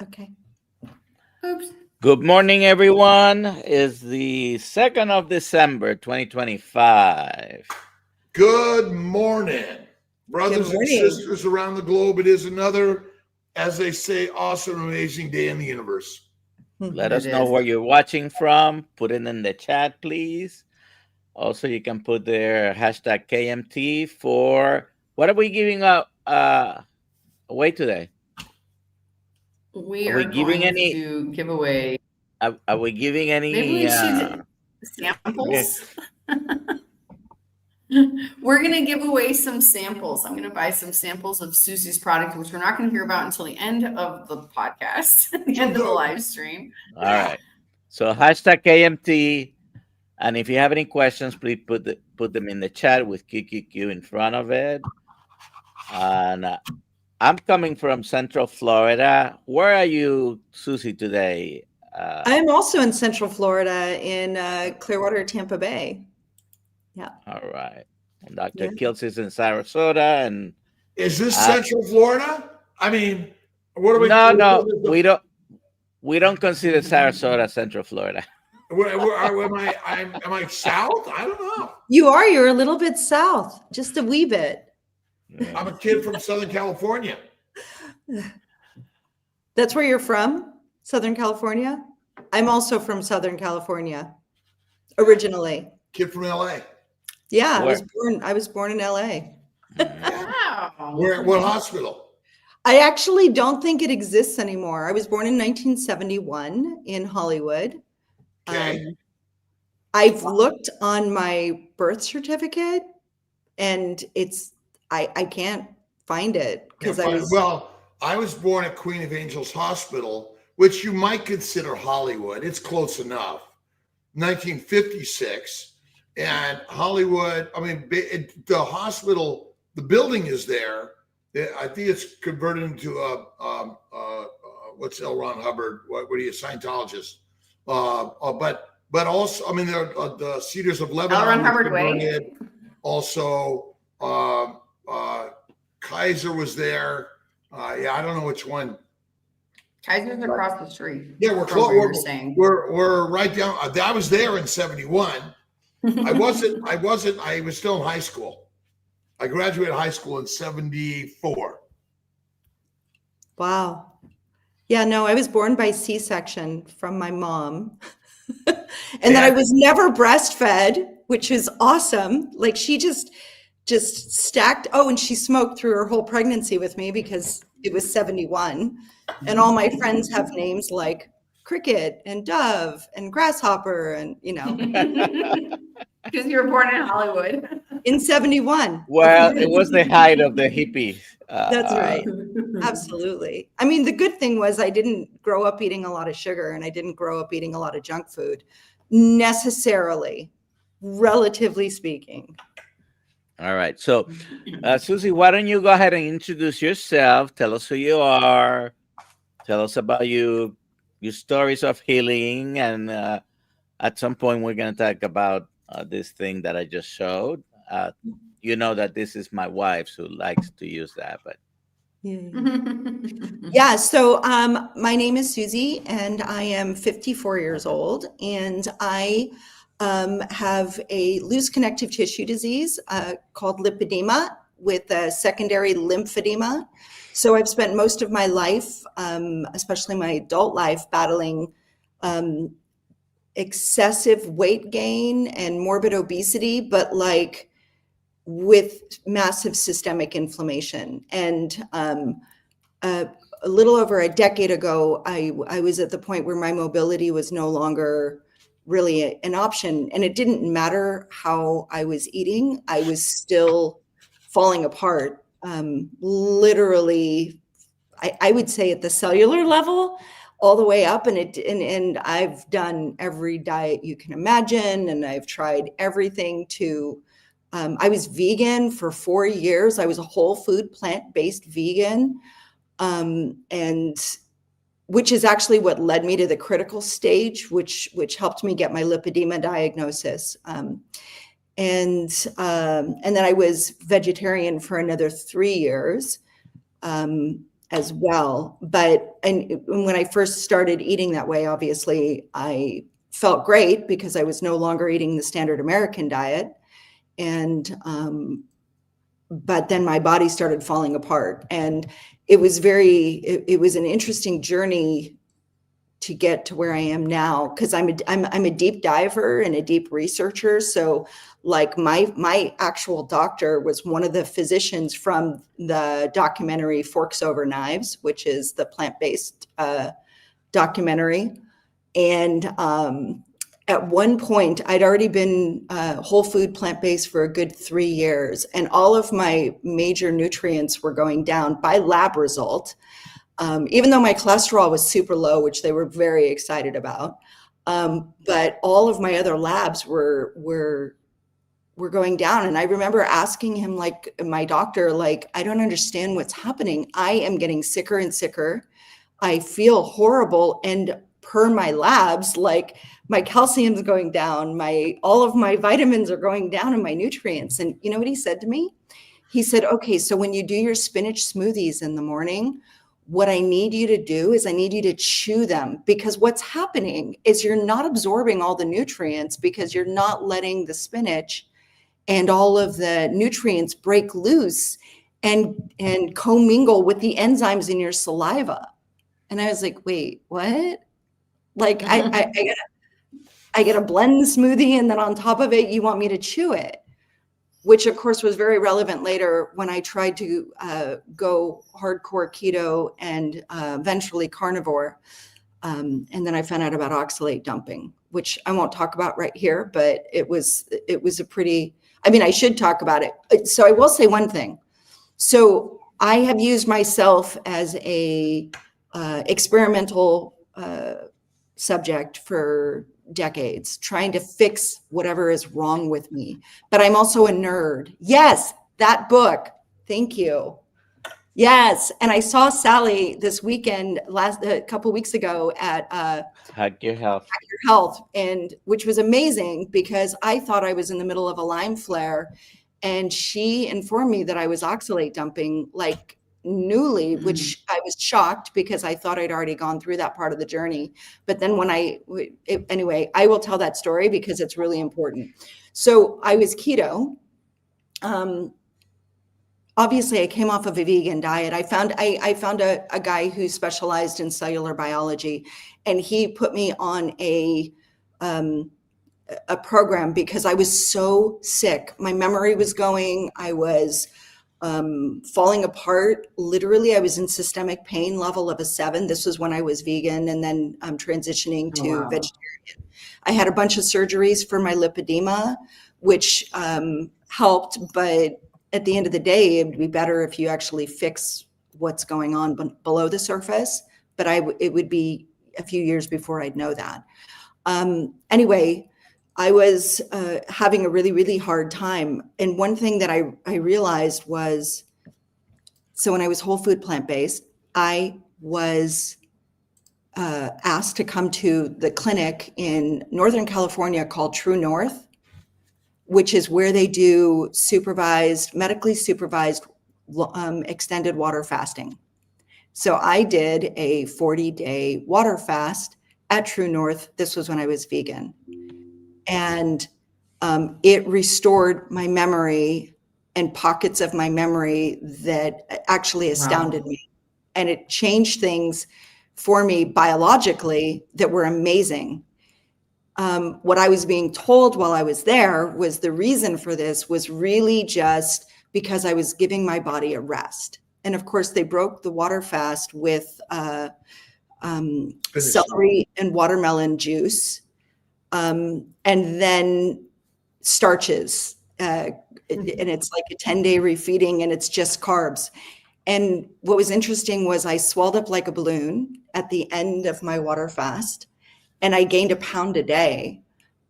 Okay. Oops. Good morning, everyone. It's the 2nd of December, 2025. Good morning, brothers Good morning. and sisters around the globe. It is another, as they say, awesome, amazing day in the universe. Let It us know is. where you're watching from. Put it in the chat, please. Also, you can put their hashtag KMT for what are we giving away today? We Are are we giving going any? to give away. Are we giving any? Maybe we should samples. We're going to give away some samples. I'm going to buy some samples of Siouxie's product, which we're not going to hear about until the end of the podcast, the end of the live stream. All right. So hashtag KMT. And if you have any questions, please put them in the chat with QQQ in front of it. And I'm coming from Central Florida. Where are you, Siouxsie, today? I'm also in Central Florida in Clearwater, Tampa Bay. Yeah. All right. And Dr.Kiltz is in Sarasota. And Is this Central Florida? I mean, what are we? No, we don't consider Sarasota Central Florida. Am I south? I don't know. You're a little bit south, just a wee bit. I'm a kid from Southern California. That's where you're from? Southern California? I'm also from Southern California, originally. Kid from LA. Yeah, I was born in LA. Wow. Where? What hospital? I actually don't think it exists anymore. I was born in 1971 in Hollywood. Okay. I've looked on my birth certificate and I can't find it because I was born at Queen of Angels Hospital, which you might consider Hollywood. It's close enough. 1956, and Hollywood. I mean, the hospital, the building is there. I think it's converted into what's L. Ron Hubbard? What are you, a Scientologist? But also, I mean, the Cedars of Lebanon. L. Ron Hubbard way. Also, Kaiser was there. Yeah, I don't know which one. Kaiser's across the street. Yeah, we're close. We're right down. I was there in 71. I was still in high school. I graduated high school in 74. Wow. Yeah, no, I was born by C-section from my mom. And then I was never breastfed, which is awesome. Like she just stacked. Oh, and she smoked through her whole pregnancy with me because it was 71. And all my friends have names like Cricket and Dove and Grasshopper and, Because you were born in Hollywood. In 71. Well, it was the height of the hippie. That's right. Absolutely. I mean, the good thing was I didn't grow up eating a lot of sugar and I didn't grow up eating a lot of junk food necessarily, relatively speaking. All right. So, Siouxsie, why don't you go ahead and introduce yourself? Tell us who you are. Tell us about your stories of healing. And at some point, we're going to talk about this thing that I just showed. You know that this is my wife's who likes to use that, but yeah. So my name is Siouxsie, and I am 54 years old, and I have a loose connective tissue disease called lipedema with a secondary lymphedema. So I've spent most of my life, especially my adult life, battling excessive weight gain and morbid obesity, but like with massive systemic inflammation. And a little over a decade ago, I was at the point where my mobility was no longer really an option. And it didn't matter how I was eating. I was still falling apart. Literally, I would say at the cellular level, all the way up. And I've done every diet you can imagine. And I've tried everything to, I was vegan for 4 years. I was a whole food, plant-based vegan. And which is actually what led me to the critical stage, which helped me get my lipedema diagnosis. And then I was vegetarian for another 3 years. as well. But and when I first started eating that way, obviously I felt great because I was no longer eating the standard American diet. And but then my body started falling apart, and it was an interesting journey to get to where I am now, because I'm a deep diver and a deep researcher. So like my actual doctor was one of the physicians from the documentary Forks Over Knives, which is the plant-based documentary. And at one point, I'd already been whole food plant-based for a good 3 years, and all of my major nutrients were going down by lab result. Even though my cholesterol was super low, which they were very excited about. But all of my other labs were going down. And I remember asking him, like, my doctor, like, I don't understand what's happening. I am getting sicker and sicker. I feel horrible. And per my labs, like, my calcium's going down, all of my vitamins are going down, and my nutrients. And you know what he said to me? He said, okay, so when you do your spinach smoothies in the morning, what I need you to do is I need you to chew them, because what's happening is you're not absorbing all the nutrients because you're not letting the spinach and all of the nutrients break loose and commingle with the enzymes in your saliva. And I was like, wait, what? Like I gotta blend the smoothie, and then on top of it, you want me to chew it? Which of course was very relevant later when I tried to go hardcore keto and eventually carnivore. And then I found out about oxalate dumping, which I won't talk about right here, but it was a pretty, I mean, I should talk about it. So I will say one thing. So I have used myself as a experimental subject for decades, trying to fix whatever is wrong with me. But I'm also a nerd. Yes, that book. Thank you. Yes. And I saw Sally this weekend, a couple weeks ago at Hack Your Health. Hack Your Health, and which was amazing because I thought I was in the middle of a Lyme flare, and she informed me that I was oxalate dumping like newly, which I was shocked because I thought I'd already gone through that part of the journey. But then anyway, I will tell that story because it's really important. So I was keto. Obviously I came off of a vegan diet. I found a guy who specialized in cellular biology, and he put me on a program because I was so sick. My memory was going. I was falling apart. Literally, I was in systemic pain level of a 7. This was when I was vegan, and then I'm transitioning to vegetarian. I had a bunch of surgeries for my lipedema, which helped, but at the end of the day, it would be better if you actually fix what's going on below the surface. But it would be a few years before I'd know that. Anyway, I was having a really, really hard time. And one thing that I realized was, so when I was whole food plant-based, I was asked to come to the clinic in Northern California called True North, which is where they do medically supervised extended water fasting. So I did a 40-day water fast at True North. This was when I was vegan. And it restored my memory and pockets of my memory that actually astounded me. And it changed things for me biologically that were amazing. What I was being told while I was there was the reason for this was really just because I was giving my body a rest. And of course, they broke the water fast with celery and watermelon juice. And then starches, and it's like a 10-day refeeding, and it's just carbs. And what was interesting was I swelled up like a balloon at the end of my water fast, and I gained 1 pound a day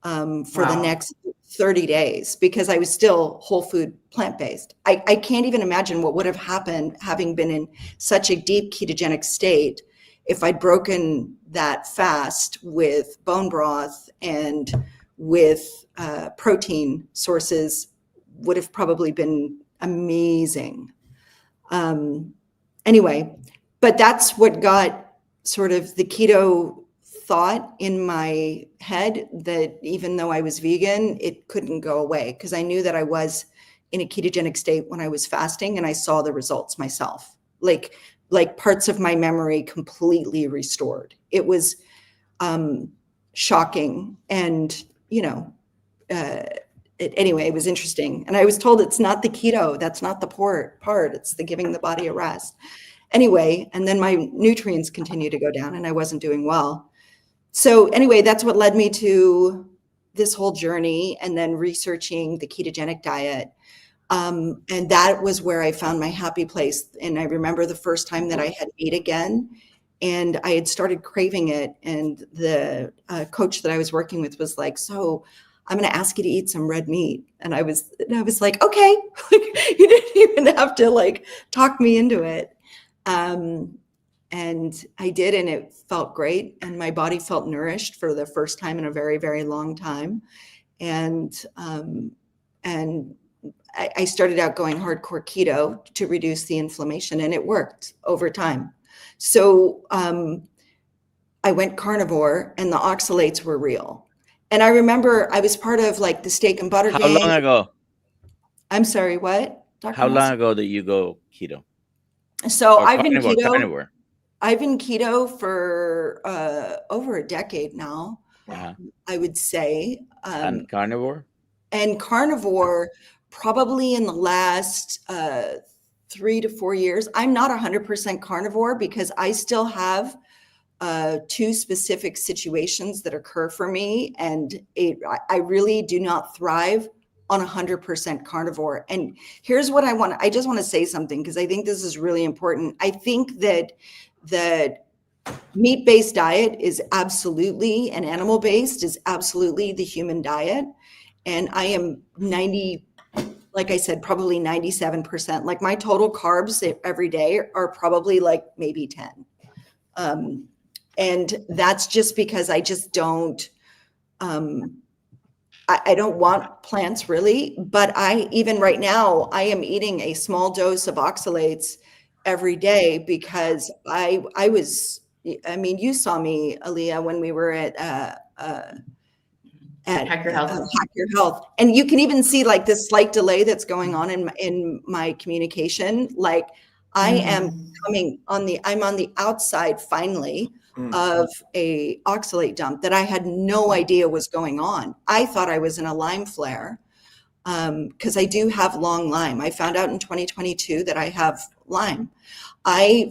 for the next 30 days because I was still whole food plant-based. I can't even imagine what would have happened having been in such a deep ketogenic state if I'd broken that fast with bone broth and with protein sources. Would have probably been amazing. Anyway, but that's what got sort of the keto thought in my head, that even though I was vegan, it couldn't go away, because I knew that I was in a ketogenic state when I was fasting, and I saw the results myself, like parts of my memory completely restored. It was shocking. And, anyway, it was interesting. And I was told it's not the keto. That's not the part. It's the giving the body a rest. Anyway, and then my nutrients continued to go down and I wasn't doing well. So anyway, that's what led me to this whole journey, and then researching the ketogenic diet. And that was where I found my happy place. And I remember the first time that I had meat again, and I had started craving it. And the coach that I was working with was like, so I'm going to ask you to eat some red meat. And I was like, okay, you didn't even have to like talk me into it. And I did, and it felt great. And my body felt nourished for the first time in a very, very long time. And I started out going hardcore keto to reduce the inflammation, and it worked over time. So I went carnivore, and the oxalates were real. And I remember I was part of like the steak and butter gang. How long ago? I'm sorry, what? Dr. How Moss? long ago did you go keto? So Or I've been carnivore, keto. carnivore. I've been keto for over a decade now, Uh-huh. I would say. And carnivore? And carnivore, probably in the last 3 to 4 years. I'm not 100% carnivore, because I still have 2 specific situations that occur for me. And I really do not thrive on 100% carnivore. And here's what I just want to say something, because I think this is really important. I think that meat-based diet is absolutely, and animal-based is absolutely the human diet. And I am like I said, probably 97%. Like my total carbs every day are probably like maybe 10. And that's just because I just don't, I don't want plants really, but even right now, I am eating a small dose of oxalates every day, because I mean, you saw me, Aaliyah, when we were at Hack Your Health. Hack Your Health. And you can even see like this slight delay that's going on in my communication. Like I'm on the outside finally of a oxalate dump that I had no idea was going on. I thought I was in a Lyme flare, because I do have long Lyme. I found out in 2022 that I have Lyme. I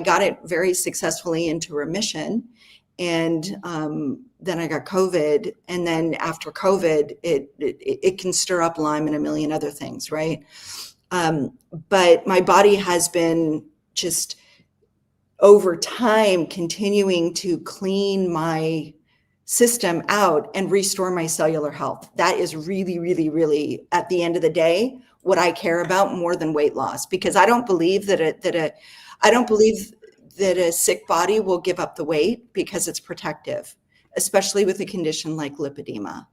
got it very successfully into remission. And then I got COVID. And then after COVID, it can stir up Lyme and a million other things, right? But my body has been just over time continuing to clean my system out and restore my cellular health. That is really, really, really, at the end of the day, what I care about more than weight loss, because I don't believe that a sick body will give up the weight because it's protective, especially with a condition like lipedema.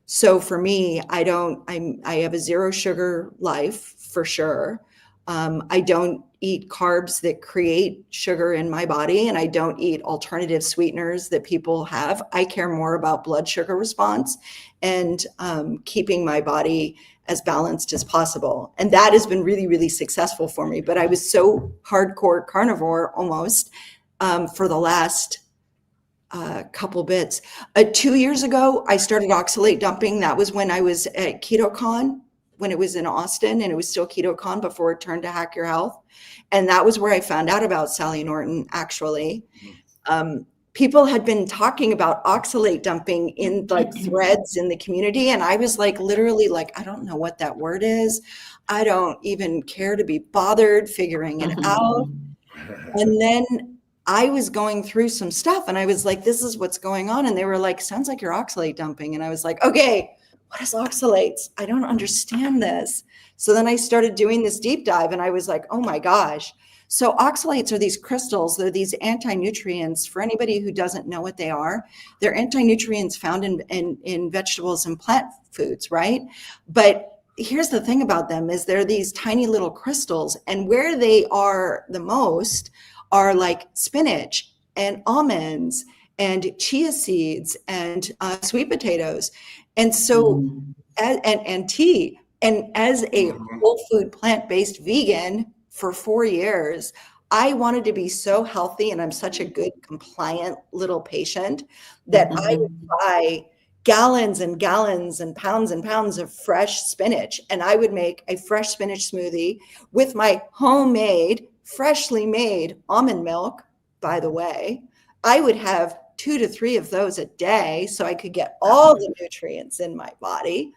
So for me, I have a 0 sugar life for sure. I don't eat carbs that create sugar in my body, and I don't eat alternative sweeteners that people have. I care more about blood sugar response and keeping my body as balanced as possible. And that has been really, really successful for me. But I was so hardcore carnivore almost for the last couple bits. 2 years ago, I started oxalate dumping. That was when I was at KetoCon, when it was in Austin, and it was still KetoCon before it turned to Hack Your Health. And that was where I found out about Sally Norton, actually. People had been talking about oxalate dumping in like threads in the community. And I was like, literally like, I don't know what that word is. I don't even care to be bothered figuring it out. And then I was going through some stuff and I was like, this is what's going on. And they were like, sounds like you're oxalate dumping. And I was like, okay, what is oxalates? I don't understand this. So then I started doing this deep dive and I was like, oh my gosh. So oxalates are these crystals. They're these anti-nutrients. For anybody who doesn't know what they are, they're anti-nutrients found in vegetables and plant foods, right? But here's the thing about them is they're these tiny little crystals, and where they are the most are like spinach and almonds and chia seeds and sweet potatoes. And so, and tea. And as a whole food, plant-based vegan for 4 years, I wanted to be so healthy, and I'm such a good compliant little patient that I would buy gallons and gallons and pounds of fresh spinach. And I would make a fresh spinach smoothie with my homemade, freshly made almond milk, by the way. I would have 2 to 3 of those a day so I could get all the nutrients in my body.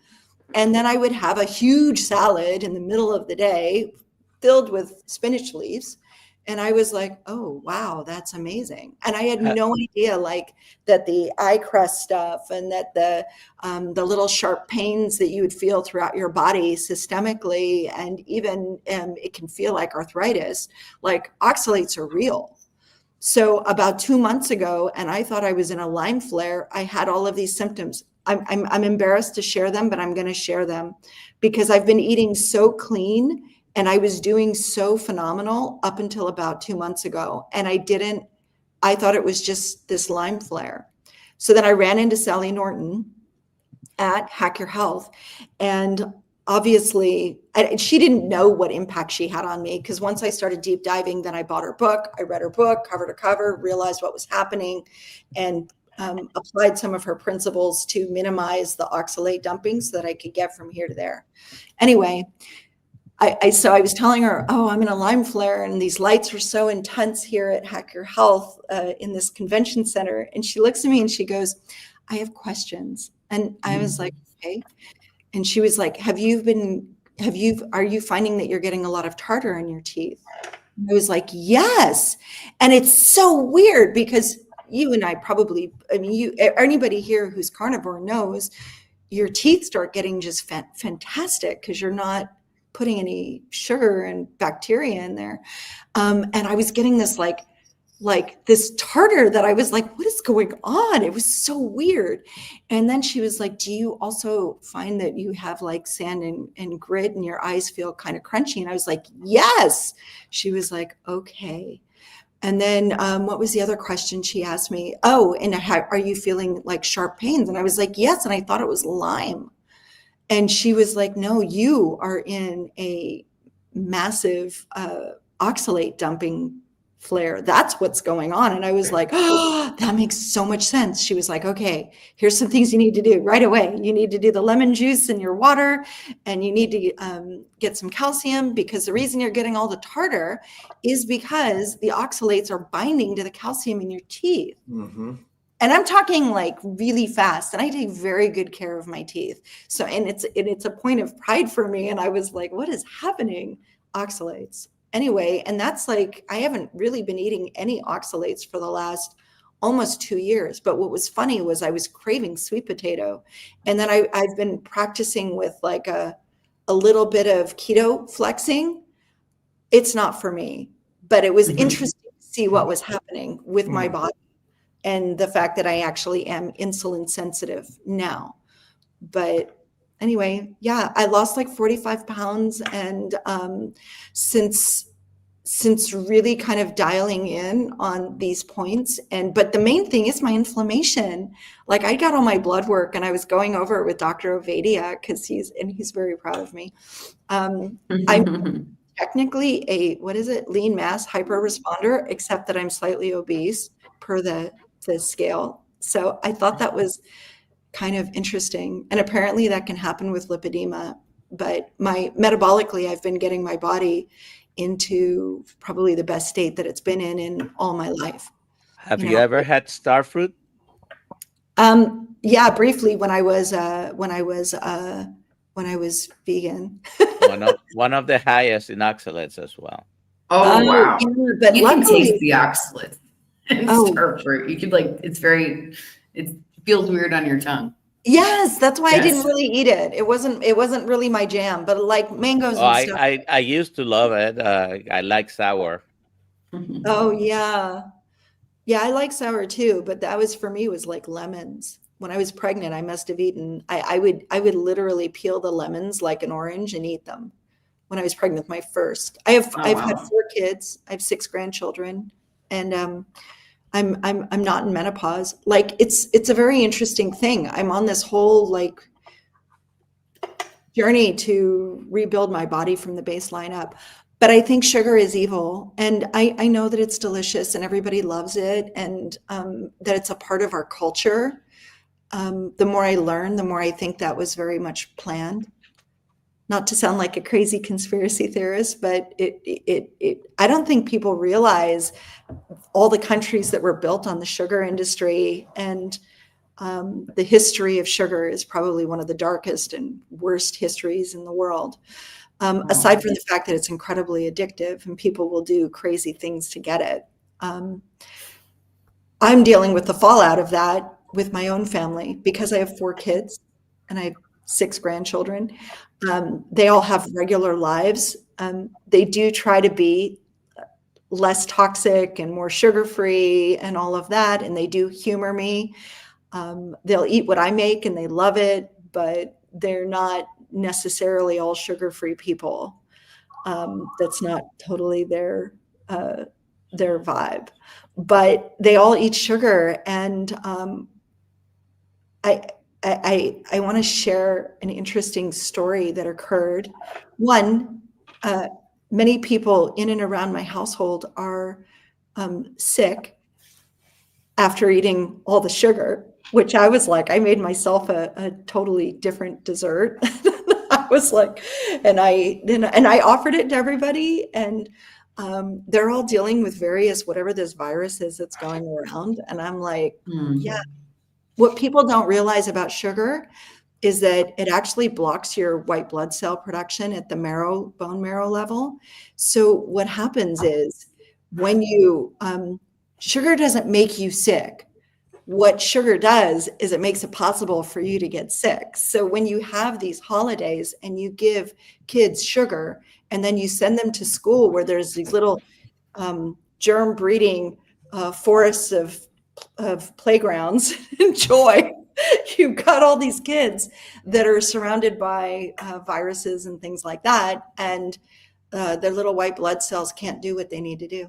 And then I would have a huge salad in the middle of the day filled with spinach leaves. And I was like, oh, wow, that's amazing. And I had no idea, like, that the eye crust stuff and that the little sharp pains that you would feel throughout your body systemically, and even it can feel like arthritis, like oxalates are real. So about 2 months ago, and I thought I was in a Lyme flare, I had all of these symptoms. I'm embarrassed to share them, but I'm going to share them because I've been eating so clean. And I was doing so phenomenal up until about 2 months ago. And I thought it was just this Lyme flare. So then I ran into Sally Norton at Hack Your Health. And obviously, she didn't know what impact she had on me, because once I started deep diving, then I bought her book. I read her book cover to cover, realized what was happening, and applied some of her principles to minimize the oxalate dumping so that I could get from here to there. Anyway, so I was telling her, oh, I'm in a Lyme flare, and these lights are so intense here at Hack Your Health in this convention center. And she looks at me and she goes, I have questions. And I was like, okay. And she was like, are you finding that you're getting a lot of tartar in your teeth? And I was like, yes. And it's so weird because you and I probably, anybody here who's carnivore knows your teeth start getting just fantastic because you're not putting any sugar and bacteria in there. And I was getting this like this tartar that I was like, what is going on? It was so weird. And then she was like, do you also find that you have like sand and grit and your eyes feel kind of crunchy? And I was like, yes. She was like, okay. And then what was the other question she asked me? Oh, and are you feeling like sharp pains? And I was like, yes. And I thought it was Lyme. And she was like, no, you are in a massive oxalate dumping flare. That's what's going on. And I was like, oh, that makes so much sense. She was like, okay, here's some things you need to do right away. You need to do the lemon juice in your water, and you need to get some calcium, because the reason you're getting all the tartar is because the oxalates are binding to the calcium in your teeth. Mm-hmm. And I'm talking like really fast, and I take very good care of my teeth. So, and it's a point of pride for me. And I was like, what is happening? Oxalates. Anyway, and that's like, I haven't really been eating any oxalates for the last almost 2 years. But what was funny was I was craving sweet potato. And then I've been practicing with like a little bit of keto flexing. It's not for me, but it was interesting to see what was happening with my body. And the fact that I actually am insulin sensitive now. But anyway, yeah, I lost like 45 pounds. And since really kind of dialing in on these points. But the main thing is my inflammation. Like, I got all my blood work, and I was going over it with Dr. Ovadia, because he's very proud of me. I'm technically a, lean mass hyper responder, except that I'm slightly obese per the scale. So I thought that was kind of interesting. And apparently that can happen with lipedema. But metabolically, I've been getting my body into probably the best state that it's been in all my life. Have you ever had star fruit? Yeah, briefly when I was vegan. one of the highest in oxalates as well. Oh wow! Yeah, but you luckily, can taste the oxalate in star fruit. You could it feels weird on your tongue. Yes, that's why I didn't really eat it. It wasn't really my jam, but like mangoes and stuff. I used to love it. I like sour. Oh yeah. Yeah, I like sour too, but that was for me was like lemons. when I was pregnant, I must have eaten, I would literally peel the lemons like an orange and eat them when I was pregnant with my first. I've had 4 kids. I have 6 grandchildren, and I'm not in menopause. Like it's a very interesting thing. I'm on this whole like journey to rebuild my body from the baseline up. But I think sugar is evil, and I know that it's delicious and everybody loves it, and that it's a part of our culture. The more I learn, the more I think that was very much planned. Not to sound like a crazy conspiracy theorist, but I don't think people realize all the countries that were built on the sugar industry, and the history of sugar is probably one of the darkest and worst histories in the world. Aside from the fact that it's incredibly addictive and people will do crazy things to get it. I'm dealing with the fallout of that with my own family because I have 4 kids and I have 6 grandchildren. They all have regular lives. They do try to be less toxic and more sugar-free and all of that, and they do humor me. They'll eat what I make and they love it, but they're not necessarily all sugar-free people. That's not totally their vibe, but they all eat sugar. And I want to share an interesting story that occurred. One, many people in and around my household are sick after eating all the sugar, which I was like, I made myself a totally different dessert. I was like, and I offered it to everybody, and they're all dealing with various, whatever this virus is that's going around. And I'm like, yeah, what people don't realize about sugar is that it actually blocks your white blood cell production at the bone marrow level. So what happens is when you, sugar doesn't make you sick. What sugar does is it makes it possible for you to get sick. So when you have these holidays and you give kids sugar and then you send them to school where there's these little germ breeding forests of playgrounds and joy, you've got all these kids that are surrounded by viruses and things like that, and their little white blood cells can't do what they need to do,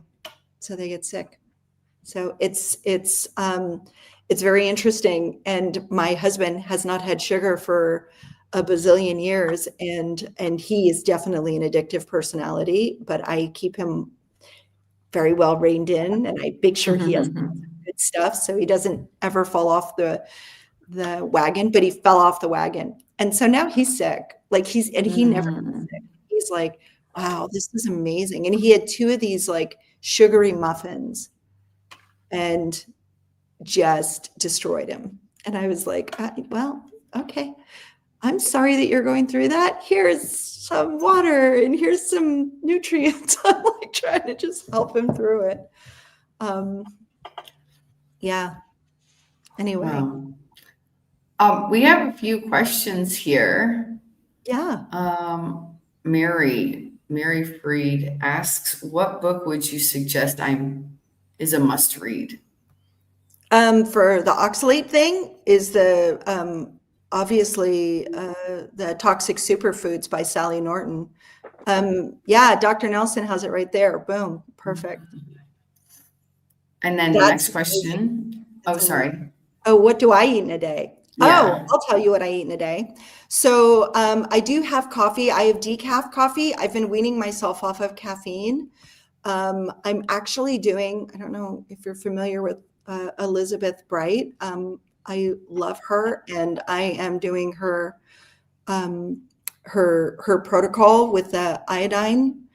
so they get sick. So it's very interesting. And my husband has not had sugar for a bazillion years, and he is definitely an addictive personality, but I keep him very well reined in, and I make sure he has good stuff so he doesn't ever fall off the wagon. But he fell off the wagon, and so now he's sick. Like he never got sick. He's like, wow, this is amazing. And he had 2 of these like sugary muffins and just destroyed him. And I was like, well, okay, I'm sorry that you're going through that. Here's some water and here's some nutrients. I'm like trying to just help him through it. Yeah. Anyway. Wow. We have a few questions here. Yeah. Mary Freed asks, what book would you suggest is a must read? For the oxalate thing is the obviously the Toxic Superfoods by Sally Norton. Yeah, Dr. Nelson has it right there. Boom, perfect. And then the next question. Oh, sorry. Oh, what do I eat in a day? Yeah. Oh, I'll tell you what I eat in a day. So I do have coffee. I have decaf coffee. I've been weaning myself off of caffeine. I'm actually doing, I don't know if you're familiar with Elizabeth Bright. I love her, and I am doing her protocol with the iodine,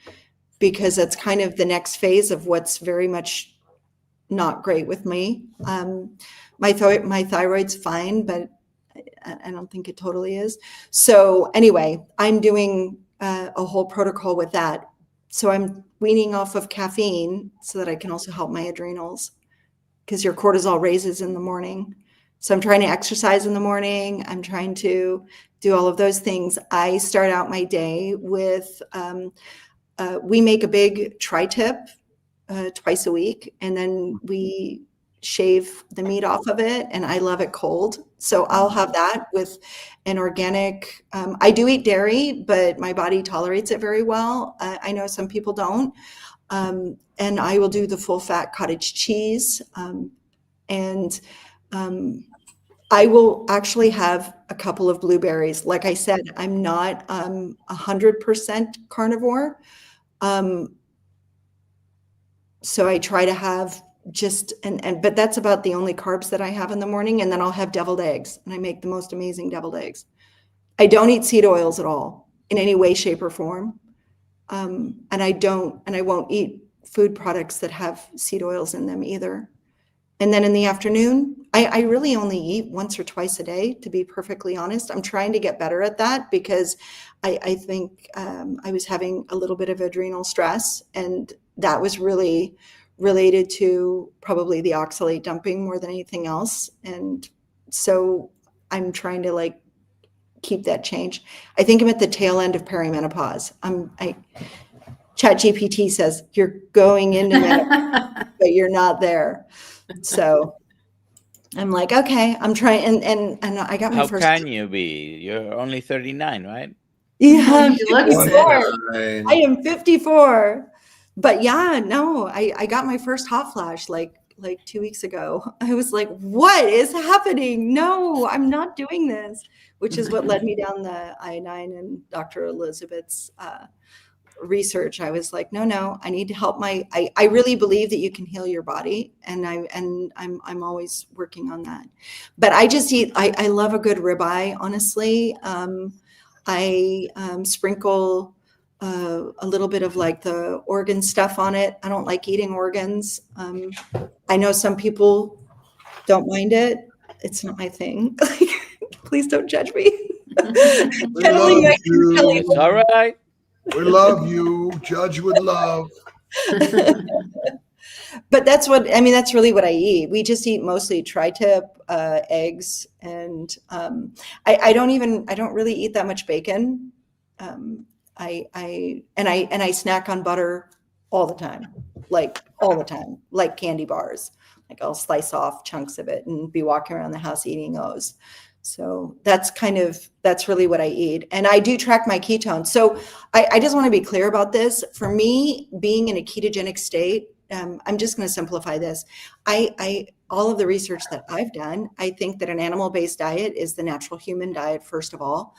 because that's kind of the next phase of what's very much not great with me. My thyroid's fine, but I don't think it totally is. So anyway, I'm doing a whole protocol with that. So I'm weaning off of caffeine so that I can also help my adrenals, because your cortisol raises in the morning. So I'm trying to exercise in the morning. I'm trying to do all of those things. I start out my day with, we make a big tri-tip twice a week. And then we shave the meat off of it, and I love it cold. So I'll have that with an organic. I do eat dairy, but my body tolerates it very well. I know some people don't. And I will do the full fat cottage cheese. And I will actually have a couple of blueberries. Like I said, I'm not 100% carnivore. So I try to have just, but that's about the only carbs that I have in the morning. And then I'll have deviled eggs, and I make the most amazing deviled eggs. I don't eat seed oils at all in any way, shape, or form. And I won't eat food products that have seed oils in them either. And then in the afternoon, I really only eat once or twice a day, to be perfectly honest. I'm trying to get better at that because I think I was having a little bit of adrenal stress, and that was really related to probably the oxalate dumping more than anything else. And so I'm trying to like keep that change. I think I'm at the tail end of perimenopause. ChatGPT says you're going into menopause, but you're not there. So I'm like, okay, I'm trying. And I got my How first. can you be? You're only 39, right? Yeah, I'm She looks 54. it. I am 54. But yeah, no, I got my first hot flash like 2 weeks ago. I was like, what is happening? No, I'm not doing this, which is what led me down the I-9 and Dr. Elizabeth's research. I was like, no, I need to help I really believe that you can heal your body. And I'm always working on that. But I just eat, I love a good ribeye, honestly. I sprinkle a little bit of like the organ stuff on it. I don't like eating organs. I know some people don't mind it. It's not my thing. Please don't judge me. It's all right. We love you. Judge with love. But that's really what I eat. We just eat mostly tri-tip, eggs, and I don't really eat that much bacon. I snack on butter all the time, like candy bars. Like I'll slice off chunks of it and be walking around the house eating those. So that's really what I eat. And I do track my ketones. So I just want to be clear about this. For me, being in a ketogenic state, I'm just going to simplify this. All of the research that I've done, I think that an animal-based diet is the natural human diet, first of all.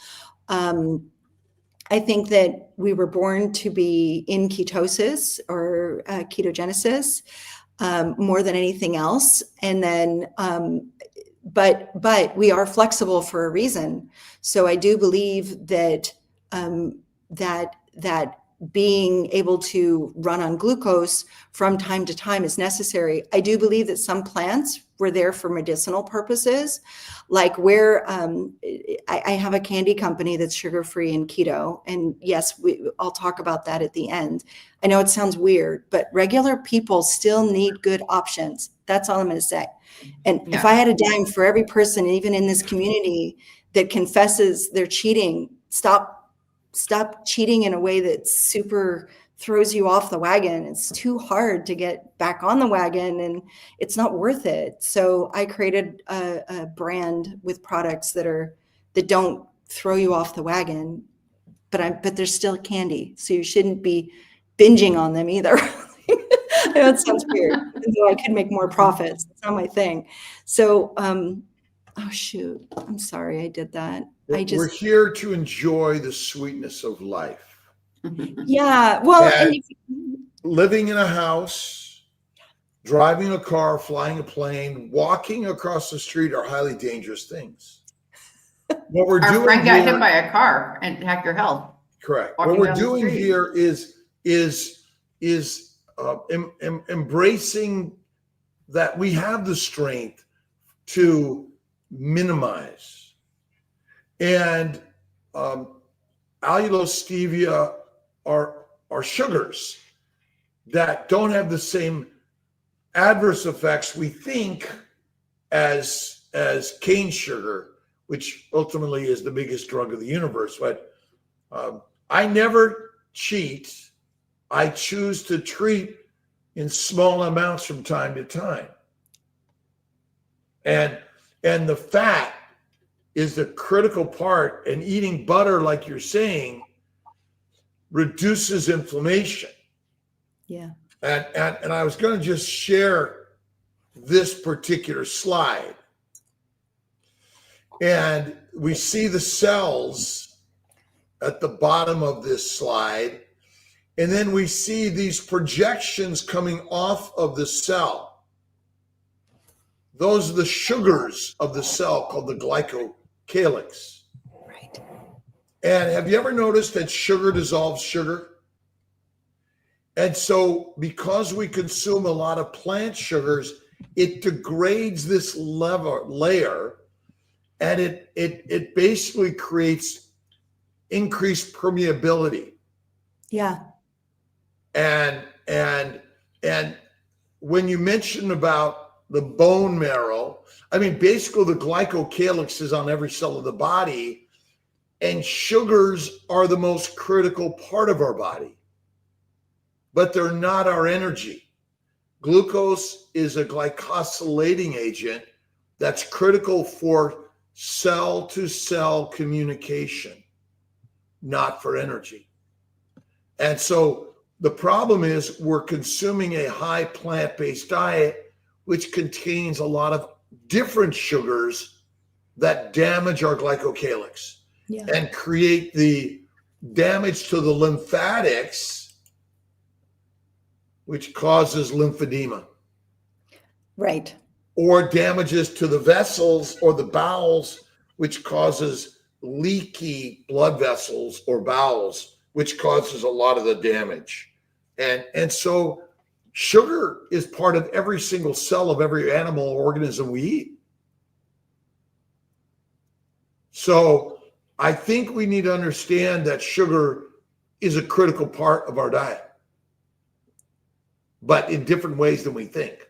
I think that we were born to be in ketosis or ketogenesis more than anything else. And then, but we are flexible for a reason. So I do believe that that being able to run on glucose from time to time is necessary. I do believe that some plants were there for medicinal purposes, like where I have a candy company that's sugar-free and keto. And yes, I'll talk about that at the end. I know it sounds weird, but regular people still need good options. That's all I'm going to say. And if I had a dime for every person, even in this community, that confesses they're cheating, stop cheating in a way that super throws you off the wagon. It's too hard to get back on the wagon, and it's not worth it. So I created a brand with products that don't throw you off the wagon, but they're still candy. So you shouldn't be binging on them either. I know it sounds weird. So I could make more profits. It's not my thing. So, oh shoot, I'm sorry I did that. We're here to enjoy the sweetness of life. Yeah. Well, living in a house, driving a car, flying a plane, walking across the street are highly dangerous things. What we're doing Our friend got hit by a car and hacked your health. Correct. What we're doing here is embracing that we have the strength to minimize. And allulose, stevia are sugars that don't have the same adverse effects we think as cane sugar, which ultimately is the biggest drug of the universe. But I never cheat. I choose to treat in small amounts from time to time. And the fat is the critical part, and eating butter, like you're saying, reduces inflammation. Yeah. And I was going to just share this particular slide. And we see the cells at the bottom of this slide. And then we see these projections coming off of the cell. Those are the sugars of the cell called the glycocalyx. Right. And have you ever noticed that sugar dissolves sugar? And so because we consume a lot of plant sugars, it degrades this layer, and it basically creates increased permeability. Yeah. And when you mention about the bone marrow, I mean, basically the glycocalyx is on every cell of the body, and sugars are the most critical part of our body, but they're not our energy. Glucose is a glycosylating agent that's critical for cell-to-cell communication, not for energy. And so the problem is we're consuming a high plant-based diet, which contains a lot of different sugars that damage our glycocalyx and create the damage to the lymphatics, which causes lymphedema. Right. Or damages to the vessels or the bowels, which causes leaky blood vessels or bowels, which causes a lot of the damage. And so sugar is part of every single cell of every animal or organism we eat. So I think we need to understand that sugar is a critical part of our diet, but in different ways than we think.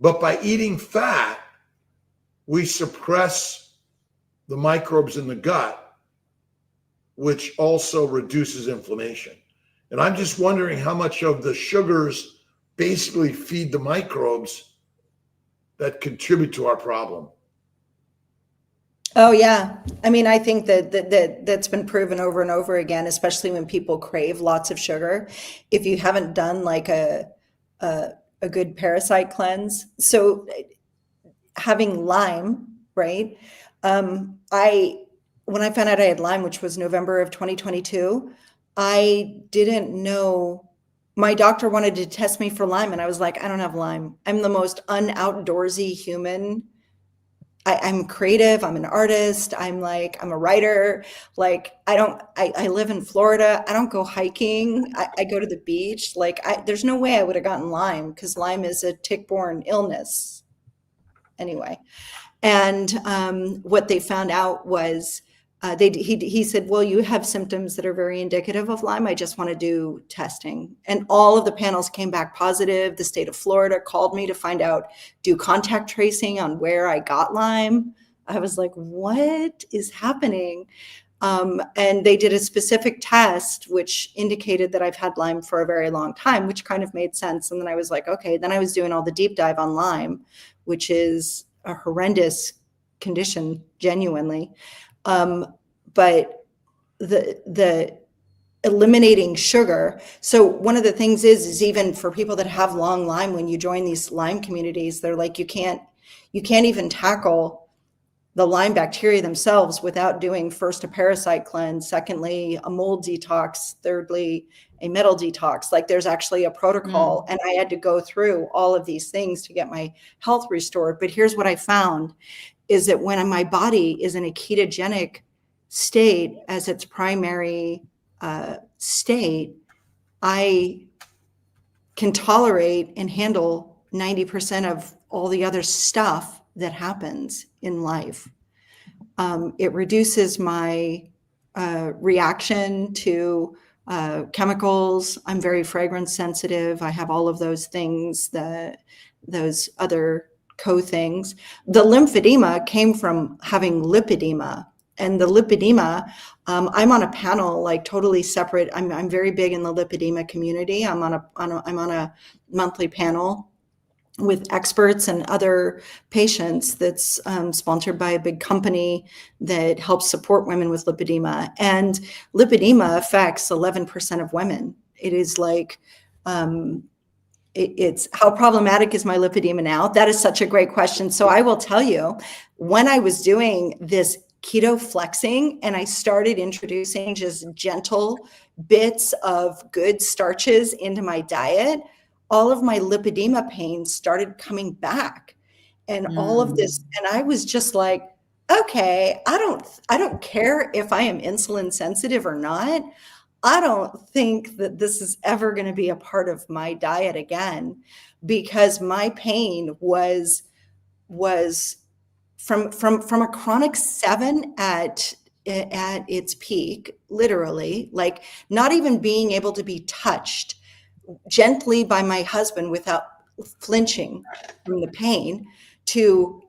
But by eating fat, we suppress the microbes in the gut, which also reduces inflammation. And I'm just wondering how much of the sugars basically feed the microbes that contribute to our problem. Oh, yeah. I mean, I think that's been proven over and over again, especially when people crave lots of sugar. If you haven't done like a good parasite cleanse. So having Lyme, right? When I found out I had Lyme, which was November of 2022, I didn't know. My doctor wanted to test me for Lyme, and I was like, I don't have Lyme. I'm the most unoutdoorsy human. I'm creative. I'm an artist. I'm a writer. I live in Florida. I don't go hiking. I go to the beach. There's no way I would have gotten Lyme, because Lyme is a tick-borne illness anyway. And what they found out was he said, well, you have symptoms that are very indicative of Lyme. I just want to do testing. And all of the panels came back positive. The state of Florida called me to find out, do contact tracing on where I got Lyme. I was like, what is happening? And they did a specific test, which indicated that I've had Lyme for a very long time, which kind of made sense. And then I was like, okay, then I was doing all the deep dive on Lyme, which is a horrendous condition, genuinely. But the eliminating sugar. So one of the things is even for people that have long Lyme, when you join these Lyme communities, they're like, you can't even tackle the Lyme bacteria themselves without doing first a parasite cleanse, secondly, a mold detox, thirdly, a metal detox. Like there's actually a protocol. And I had to go through all of these things to get my health restored. But here's what I found is that when my body is in a ketogenic state as its primary state, I can tolerate and handle 90% of all the other stuff that happens in life. It reduces my reaction to chemicals. I'm very fragrance sensitive. I have all of those things, those other co-things. The lymphedema came from having lipedema. And the lipedema, I'm on a panel, like totally separate. I'm very big in the lipedema community. I'm on a monthly panel with experts and other patients that's sponsored by a big company that helps support women with lipedema. And lipedema affects 11% of women. It is like, it's how problematic is my lipedema now? That is such a great question. So I will tell you, when I was doing this keto flexing and I started introducing just gentle bits of good starches into my diet, all of my lipedema pain started coming back, and all of this. And I was just like, okay, I don't care if I am insulin sensitive or not. I don't think that this is ever going to be a part of my diet again, because my pain was from a chronic 7 at its peak, literally, like not even being able to be touched gently by my husband without flinching from the pain, to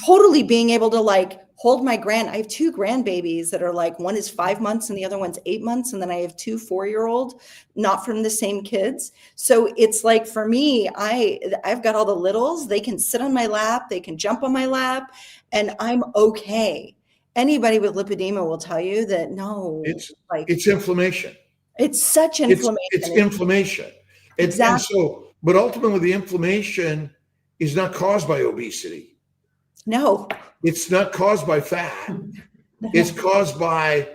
totally being able to like hold my I have 2 grandbabies that are like, one is 5 months and the other one's 8 months. And then I have 2 4-year-old, not from the same kids. So it's like, for me, I've got all the littles. They can sit on my lap, they can jump on my lap, and I'm okay. Anybody with lipedema will tell you that no, it's inflammation. It's such inflammation. It's inflammation. Exactly. And so, but ultimately the inflammation is not caused by obesity. No. It's not caused by fat. No. It's caused by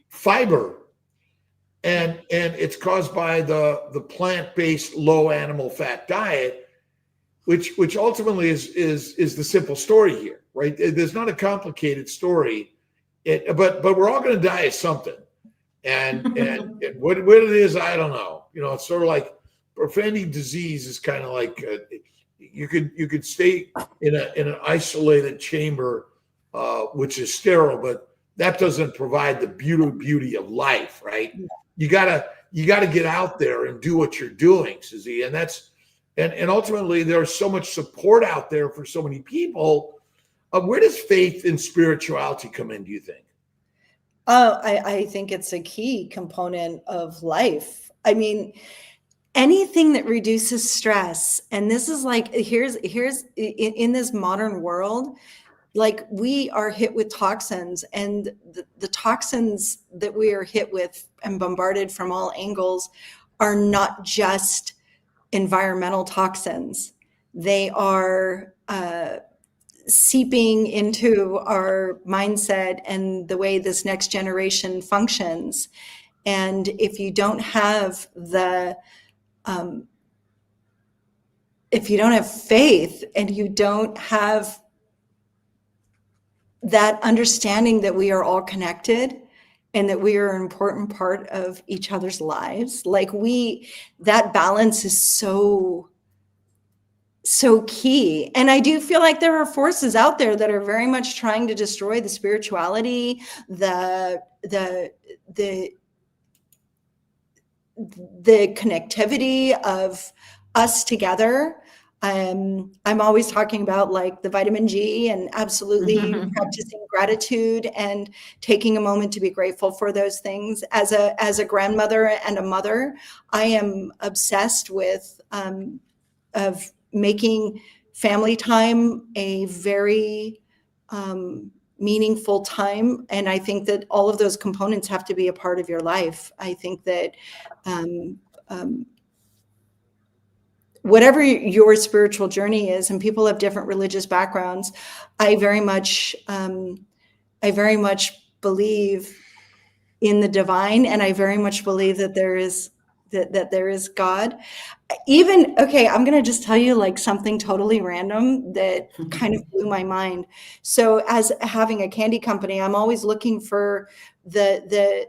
fiber. And it's caused by the plant-based low animal fat diet, which ultimately is the simple story here, right? There's not a complicated story. But we're all going to die of something. And what it is, I don't know. You know, it's sort of like preventing disease is kind of like you could stay in an isolated chamber, which is sterile, but that doesn't provide the beauty of life, right? You gotta get out there and do what you're doing, Siouxsie, and ultimately there's so much support out there for so many people. Where does faith and spirituality come in, do you think? I think it's a key component of life. I mean, anything that reduces stress, and this is like, here's in this modern world, like we are hit with toxins, and the toxins that we are hit with and bombarded from all angles are not just environmental toxins. They are seeping into our mindset and the way this next generation functions. And if you don't have if you don't have faith and you don't have that understanding that we are all connected and that we are an important part of each other's lives, like that balance is so key. And I do feel like there are forces out there that are very much trying to destroy the spirituality, the connectivity of us together. I'm always talking about like the vitamin G and absolutely practicing gratitude and taking a moment to be grateful for those things. As a grandmother and a mother, I am obsessed with of making family time a very meaningful time. And I think that all of those components have to be a part of your life. I think that whatever your spiritual journey is, and people have different religious backgrounds, I very much believe in the divine, and I very much believe that there is God. Even, okay, I'm going to just tell you like something totally random that kind of blew my mind. So as having a candy company, I'm always looking for the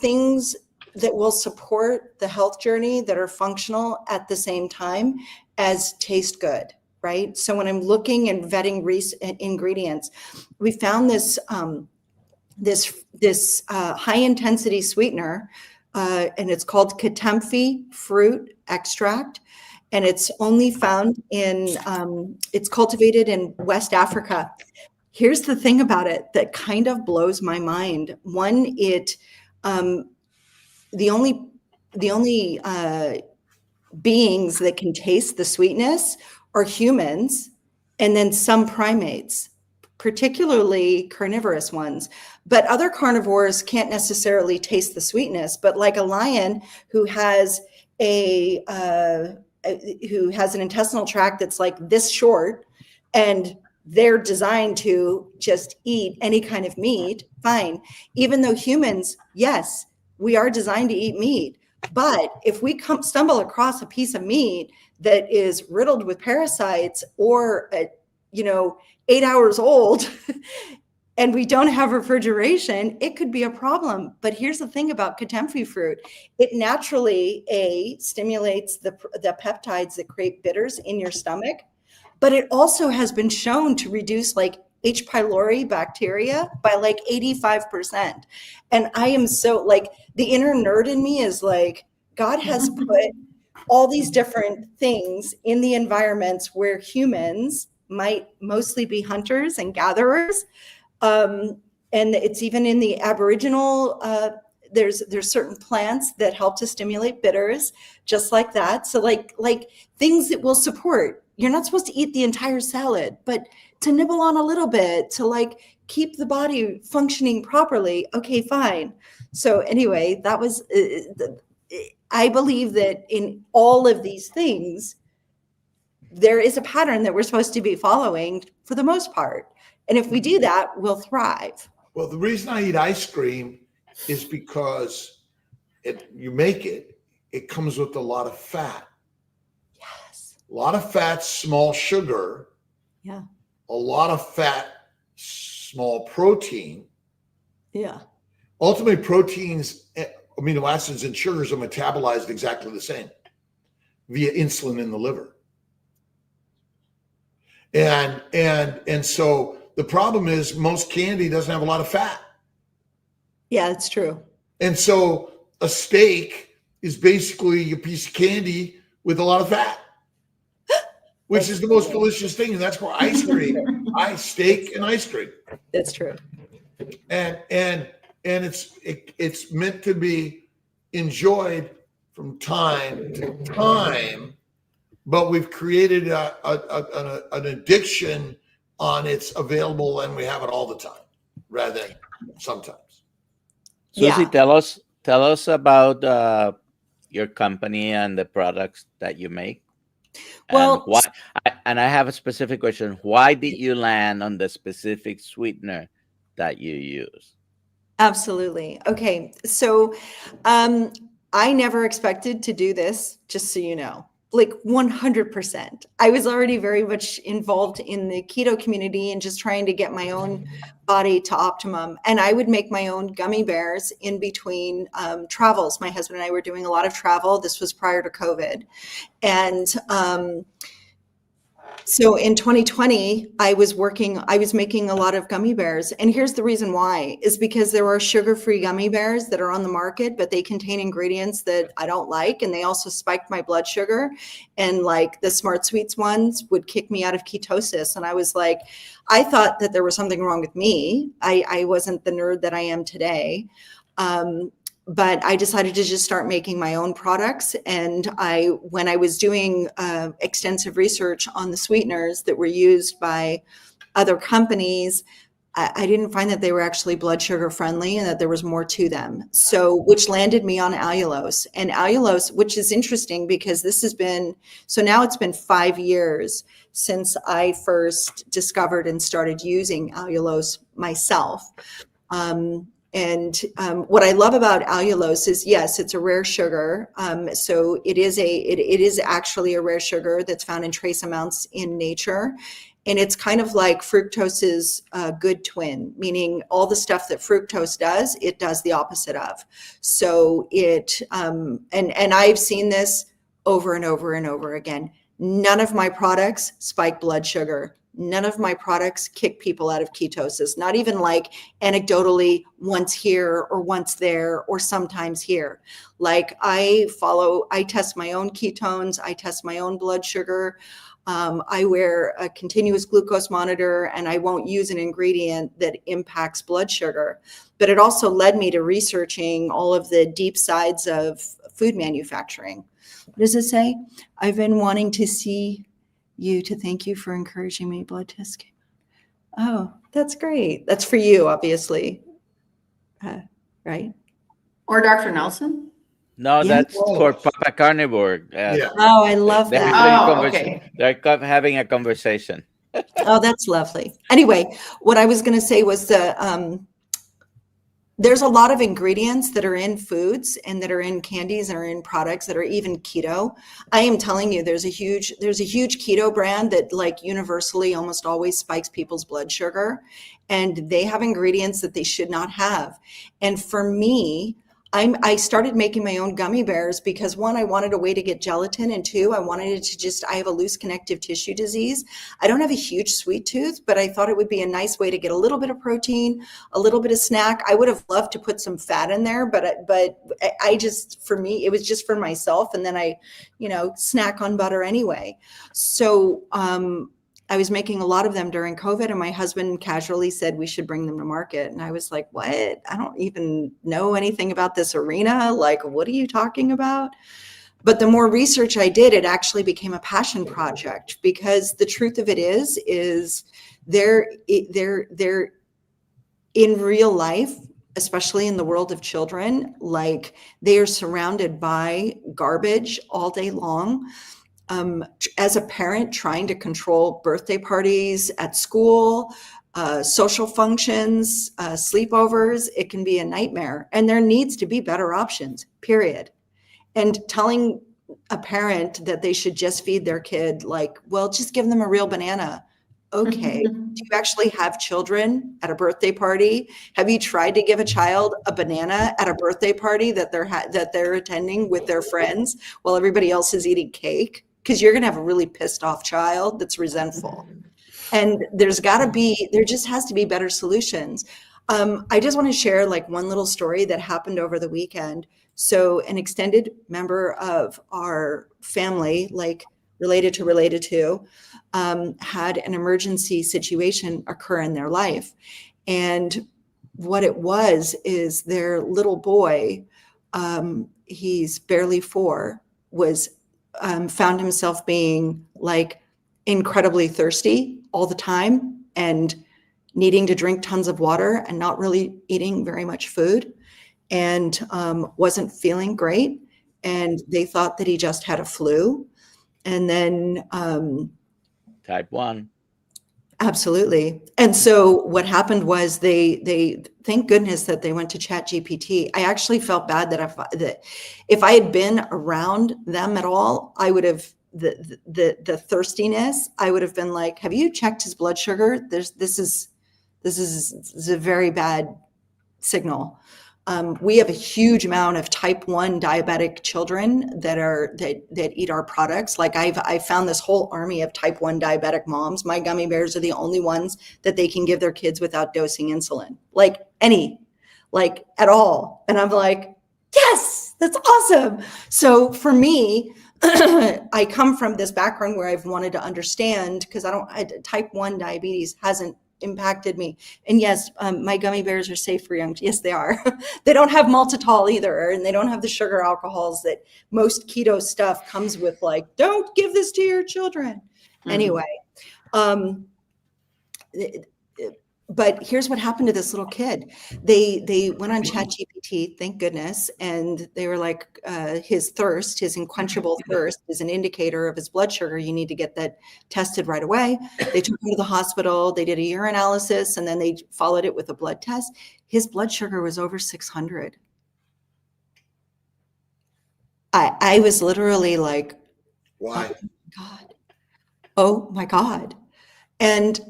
things that will support the health journey that are functional at the same time as taste good, right? So when I'm looking and vetting ingredients, we found this high intensity sweetener, and it's called Katemfi fruit extract, and it's only found it's cultivated in West Africa. Here's the thing about it that kind of blows my mind. One, the only beings that can taste the sweetness are humans, and then some primates, particularly carnivorous ones. But other carnivores can't necessarily taste the sweetness. But like a lion who has an intestinal tract that's like this short, and they're designed to just eat any kind of meat, fine. Even though humans, yes, we are designed to eat meat. But if we stumble across a piece of meat that is riddled with parasites or, 8 hours old, and we don't have refrigeration, it could be a problem. But here's the thing about katamfi fruit. It naturally, stimulates the peptides that create bitters in your stomach, but it also has been shown to reduce like H. pylori bacteria by like 85%. And I am so like, the inner nerd in me is like, God has put all these different things in the environments where humans might mostly be hunters and gatherers. And it's even in the Aboriginal, there's certain plants that help to stimulate bitters, just like that. So like things that will support. You're not supposed to eat the entire salad, but to nibble on a little bit to like keep the body functioning properly. Okay, fine. So anyway, that was, I believe that in all of these things, there is a pattern that we're supposed to be following for the most part. And if we do that, we'll thrive. Well, the reason I eat ice cream is because it comes with a lot of fat. Yes. A lot of fat, small sugar. Yeah. A lot of fat, small protein. Yeah. Ultimately, proteins, amino acids, and sugars are metabolized exactly the same via insulin in the liver. And so the problem is most candy doesn't have a lot of fat. Yeah, that's true. And so a steak is basically a piece of candy with a lot of fat, which is the most delicious thing. And that's why ice cream, steak and ice cream. That's true. And it's meant to be enjoyed from time to time, but we've created an addiction on it's available and we have it all the time rather than sometimes. Siouxsie, Yeah. tell us about your company and the products that you make. Well, and why? And I have a specific question. Why did you land on the specific sweetener that you use? absolutely. Okay. So I never expected to do this, just so you know. Like 100%. I was already very much involved in the keto community and just trying to get my own body to optimum. And I would make my own gummy bears in between travels. My husband and I were doing a lot of travel. This was prior to COVID. And so in 2020, I was making a lot of gummy bears. And here's the reason why, is because there are sugar-free gummy bears that are on the market, but they contain ingredients that I don't like. And they also spiked my blood sugar. And like the Smart Sweets ones would kick me out of ketosis. And I was like, I thought that there was something wrong with me. I wasn't the nerd that I am today. But I decided to just start making my own products. And when I was doing extensive research on the sweeteners that were used by other companies, I didn't find that they were actually blood sugar friendly and that there was more to them. So, which landed me on allulose. And allulose, which is interesting because now it's been 5 years since I first discovered and started using allulose myself. And what I love about allulose is, yes, it's a rare sugar. So it is actually a rare sugar that's found in trace amounts in nature. And it's kind of like fructose's good twin, meaning all the stuff that fructose does, it does the opposite of. So and I've seen this over and over and over again. None of my products spike blood sugar. None of my products kick people out of ketosis, not even like anecdotally once here or once there or sometimes here. Like I test my own ketones, I test my own blood sugar. I wear a continuous glucose monitor and I won't use an ingredient that impacts blood sugar. But it also led me to researching all of the deep sides of food manufacturing. what does it say? I've been wanting to see you to thank you for encouraging me. Blood test came. Oh, that's great. That's for you, obviously. Right? Or Dr. Nelson? No, Yeah. that's for Papa Carnivore. Yeah. Oh, I love They're that. having a Oh, conversation. okay. They're having a conversation. Oh, that's lovely. Anyway, what I was going to say was there's a lot of ingredients that are in foods and that are in candies and are in products that are even keto. I am telling you, there's a huge keto brand that like universally almost always spikes people's blood sugar, and they have ingredients that they should not have. And for me, I started making my own gummy bears because one, I wanted a way to get gelatin, and two, I wanted it to I have a loose connective tissue disease. I don't have a huge sweet tooth, but I thought it would be a nice way to get a little bit of protein, a little bit of snack. I would have loved to put some fat in there, but I just, for me, it was just for myself. And then I, snack on butter anyway. So, I was making a lot of them during COVID, and my husband casually said we should bring them to market. And I was like, what? I don't even know anything about this arena. Like, what are you talking about? But the more research I did, it actually became a passion project, because the truth of it is they're in real life, especially in the world of children, like they are surrounded by garbage all day long. As a parent, trying to control birthday parties at school, social functions, sleepovers, it can be a nightmare. And there needs to be better options, period. And telling a parent that they should just feed their kid, like, well, just give them a real banana. Okay. Do you actually have children at a birthday party? Have you tried to give a child a banana at a birthday party that they're attending with their friends while everybody else is eating cake? Because you're going to have a really pissed off child that's resentful. And there just has to be better solutions. I just want to share like one little story that happened over the weekend. So an extended member of our family, like related to, had an emergency situation occur in their life. And what it was is their little boy, he's barely 4, was found himself being like incredibly thirsty all the time and needing to drink tons of water and not really eating very much food, and wasn't feeling great. And they thought that he just had a flu. And then Type 1. Absolutely. And so what happened was they thank goodness that they went to ChatGPT. I actually felt bad that if I had been around them at all, I would have the thirstiness. I would have been like, have you checked his blood sugar? This is a very bad signal. We have a huge amount of type 1 diabetic children that eat our products. Like I found this whole army of type 1 diabetic moms. My gummy bears are the only ones that they can give their kids without dosing insulin, like at all. And I'm like, yes, that's awesome. So for me, I come from this background where I've wanted to understand, because type 1 diabetes hasn't impacted me. And yes, my gummy bears are safe for young. Yes, they are. They don't have maltitol either, and they don't have the sugar alcohols that most keto stuff comes with. Like, don't give this to your children. Mm-hmm. Anyway, but here's what happened to this little kid. They went on ChatGPT, thank goodness, and they were like, his unquenchable thirst is an indicator of his blood sugar. You need to get that tested right away. They took him to the hospital. They did a urinalysis, and then they followed it with a blood test. His blood sugar was over 600. I was literally like, why? Oh my God. And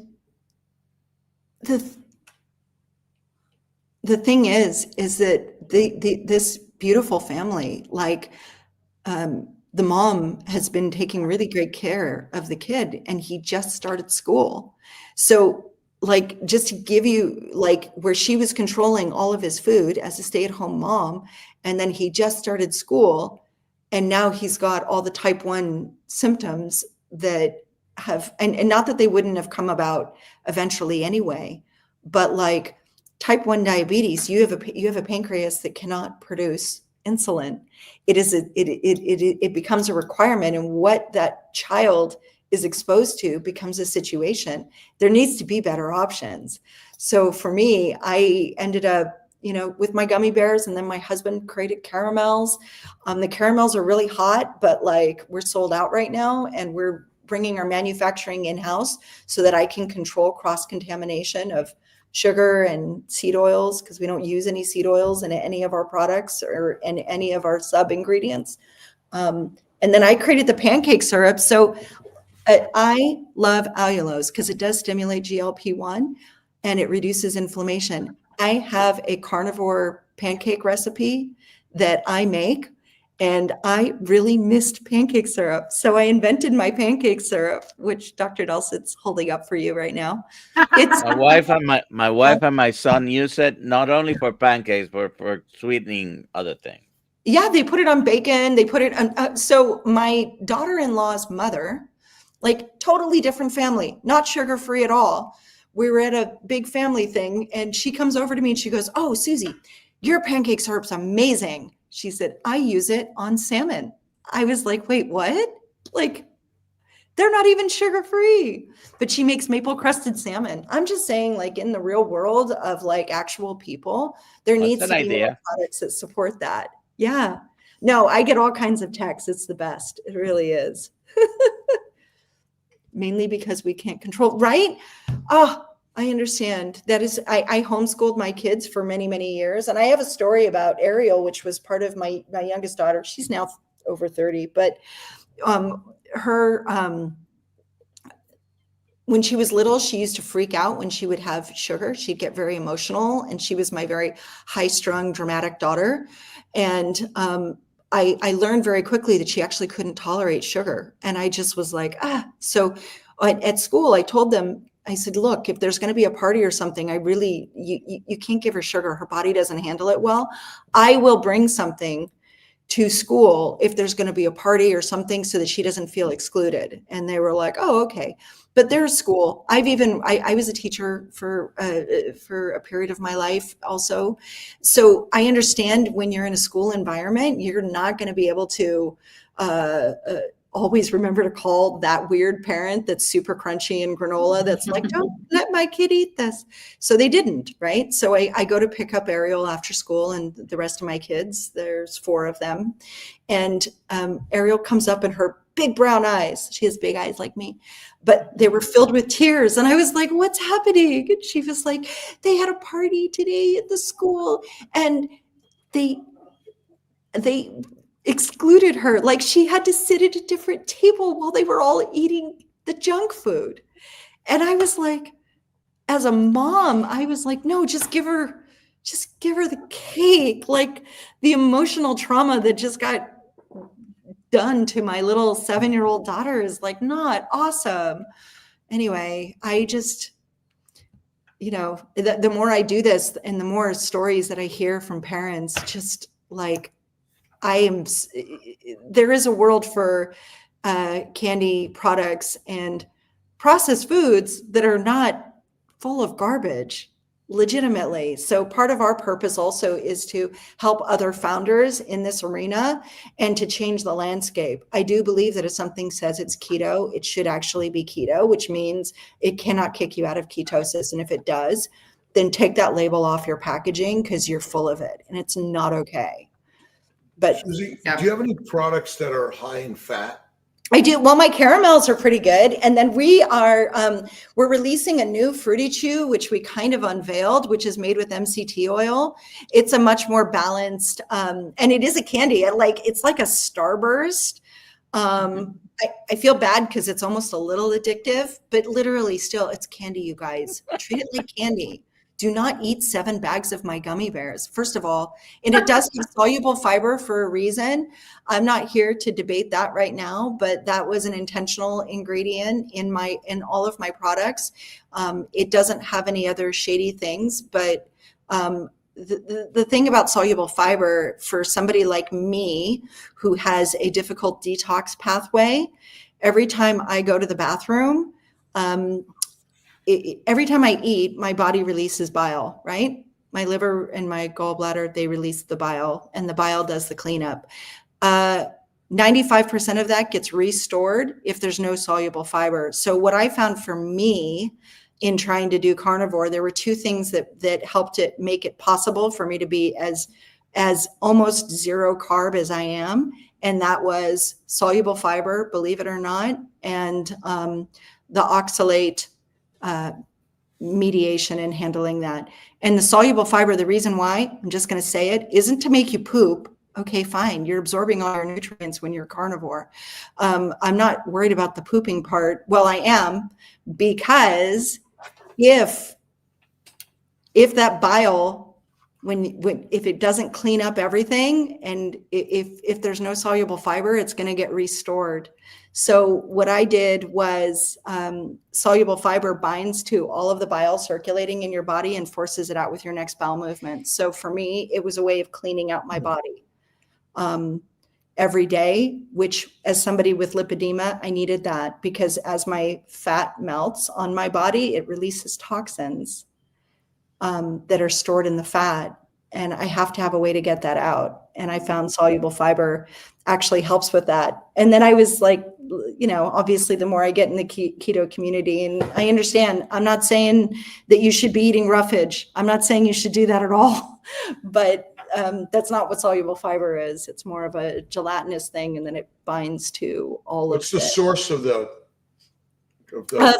the thing is that this beautiful family, like the mom has been taking really great care of the kid, and he just started school. So like, just to give you like where she was controlling all of his food as a stay-at-home mom, and then he just started school, and now he's got all the type 1 symptoms that have, and not that they wouldn't have come about eventually anyway, but like type 1 diabetes, you have a pancreas that cannot produce insulin. It becomes a requirement, and what that child is exposed to becomes a situation. There needs to be better options. So for me, I ended up, with my gummy bears, and then my husband created caramels. The caramels are really hot, but like we're sold out right now, and we're bringing our manufacturing in-house so that I can control cross-contamination of sugar and seed oils, because we don't use any seed oils in any of our products or in any of our sub ingredients. And then I created the pancake syrup. So I love allulose because it does stimulate GLP-1 and it reduces inflammation. I have a carnivore pancake recipe that I make, and I really missed pancake syrup. So I invented my pancake syrup, which Dr. Dulcet's holding up for you right now. It's My wife and my son use it not only for pancakes, but for sweetening other things. Yeah, they put it on bacon. They put it on. So my daughter-in-law's mother, like totally different family, not sugar-free at all. We were at a big family thing, and she comes over to me and she goes, "Oh, Susie, your pancake syrup's amazing." She said, "I use it on salmon." I was like, "Wait, what?" Like, they're not even sugar-free, but she makes maple crusted salmon. I'm just saying, like, in the real world of like actual people, there needs to be more products that support that. Yeah. No, I get all kinds of texts. It's the best. It really is. Mainly because we can't control, right? Oh, I understand. That is, I homeschooled my kids for many, many years. And I have a story about Ariel, which was part of my youngest daughter. She's now over 30, but when she was little, she used to freak out when she would have sugar. She'd get very emotional, and she was my very high-strung, dramatic daughter. And I learned very quickly that she actually couldn't tolerate sugar. And I just was like, So at school, I told them, I said, "Look, if there's going to be a party or something, you can't give her sugar. Her body doesn't handle it well. I will bring something to school if there's going to be a party or something so that she doesn't feel excluded." And they were like, "Oh, okay." But there's school. I was a teacher for a period of my life also. So I understand when you're in a school environment, you're not going to be able to always remember to call that weird parent that's super crunchy and granola that's like, "Don't let my kid eat this." So they didn't, right? So I go to pick up Ariel after school, and the rest of my kids, there's 4 of them. And Ariel comes up, and her big brown eyes, she has big eyes like me, but they were filled with tears. And I was like, "What's happening?" And she was like, "They had a party today at the school, and they excluded her. Like, she had to sit at a different table while they were all eating the junk food." And I was like, as a mom, I was like, "No, just give her the cake." Like, the emotional trauma that just got done to my little 7-year-old daughter is like not awesome. Anyway, I just, the more I do this and the more stories that I hear from parents, just like, there is a world for candy products and processed foods that are not full of garbage, legitimately. So part of our purpose also is to help other founders in this arena and to change the landscape. I do believe that if something says it's keto, it should actually be keto, which means it cannot kick you out of ketosis. And if it does, then take that label off your packaging because you're full of it, and it's not okay. But Susie, do you have any products that are high in fat? I do. Well, my caramels are pretty good. And then we're releasing a new Fruity Chew, which we kind of unveiled, which is made with MCT oil. It's a much more balanced, and it is a candy. It's like a Starburst. I feel bad because it's almost a little addictive, but literally still it's candy, you guys. Treat it like candy. Do not eat 7 bags of my gummy bears, first of all. And it does have soluble fiber for a reason. I'm not here to debate that right now, but that was an intentional ingredient in all of my products. It doesn't have any other shady things, but the thing about soluble fiber for somebody like me who has a difficult detox pathway, every time I go to the bathroom, every time I eat, my body releases bile, right? my liver and my gallbladder, they release the bile, and the bile does the cleanup. 95% of that gets restored if there's no soluble fiber. So what I found for me in trying to do carnivore, there were two things that helped it make it possible for me to be as almost zero carb as I am. And that was soluble fiber, believe it or not, and the oxalate mediation and handling that. And the soluble fiber, the reason why, I'm just going to say it, isn't to make you poop. Okay, fine. You're absorbing all your nutrients when you're carnivore. I'm not worried about the pooping part. Well, I am, because if that bile, if it doesn't clean up everything, and if there's no soluble fiber, it's going to get restored. So what I did was soluble fiber binds to all of the bile circulating in your body and forces it out with your next bowel movement. So for me, it was a way of cleaning out my body every day, which, as somebody with lipedema, I needed that, because as my fat melts on my body, it releases toxins that are stored in the fat. And I have to have a way to get that out. And I found soluble fiber actually helps with that. And then I was like, obviously the more I get in the keto community, and I understand, I'm not saying that you should be eating roughage. I'm not saying you should do that at all, but that's not what soluble fiber is. It's more of a gelatinous thing, and then it binds to all What's of the source of the